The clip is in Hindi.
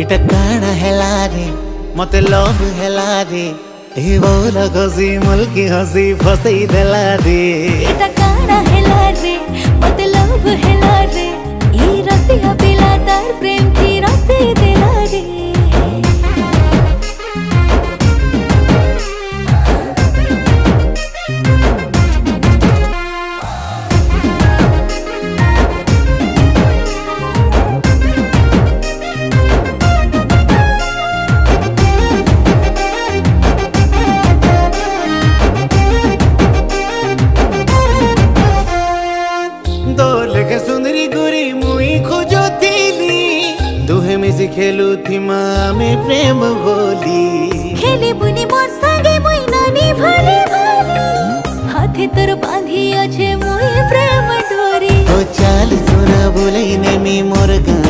इटा काना हेला रे मते लव हेला रे ए बोला घसी मुल्की हसी फसई देला रे इटा काना हेला रे मते लव हेला रे ई रसिया पिला तार प्रेम की रसी देला रे सुंदरी गोरी मुई खोजो थीली दुहे मिसी खेलू थी माँ में प्रेम बोली खेले बुनी मोर संगे मुई नानी भले भले हाथे तोर बांधी अच्छे मुई प्रेम डोरी ओ चाल सुना बोले ने मी मोर गान